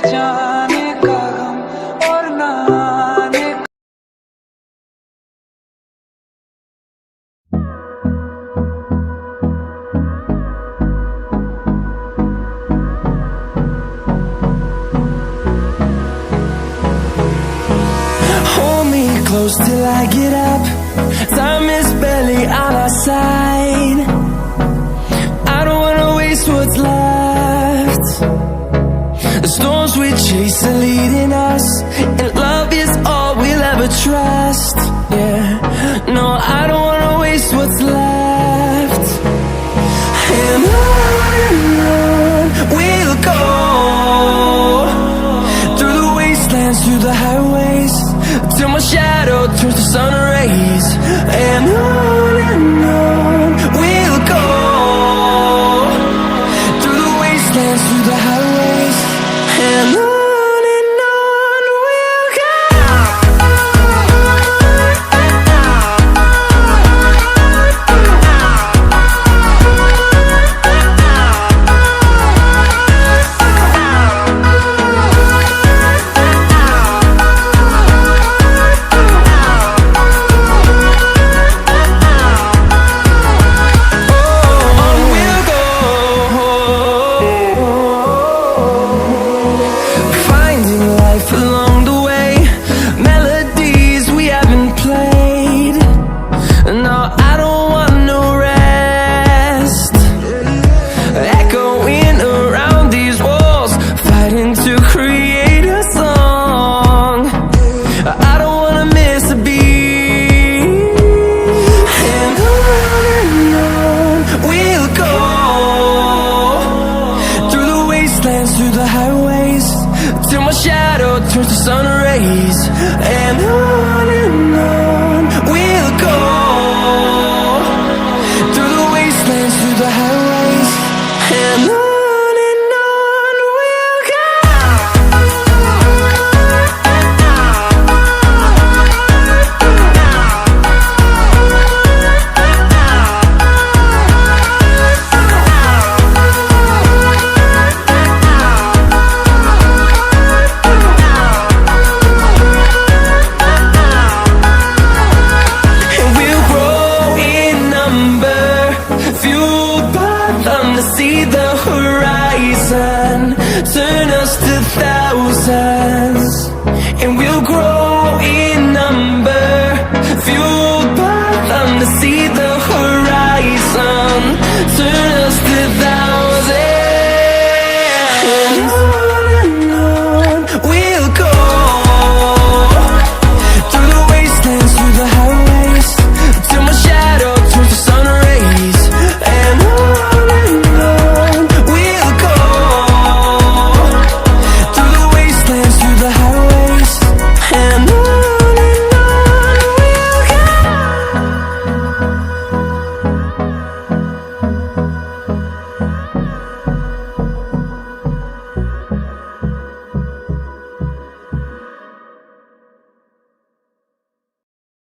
जाने का गम और ना आने का। Hold me close till I get up. Time is barely on our side. I don't wanna waste what's left. The storms we chase are leading us, and love is all we'll ever trust. Yeah, no, I don't wanna waste what's left. And on we'll go, through the wastelands, through the highways, till my shadow turns to sun rays. And on we'll go, through the wastelands, through the highways, and on we'll go. Finding life along the way, melodies we haven't played. No, I don't want no rest. Echoing around these walls, fighting to create a song. I don't wanna miss a beat. And on we'll go, through the wastelands, through the highways, till my shadow turns to sun rays. And on we'll go, through the wastelands, through the highways, and on we'll go. And we'll grow in number, fueled by them to see the horizon, turn us to thousands. And we'll grow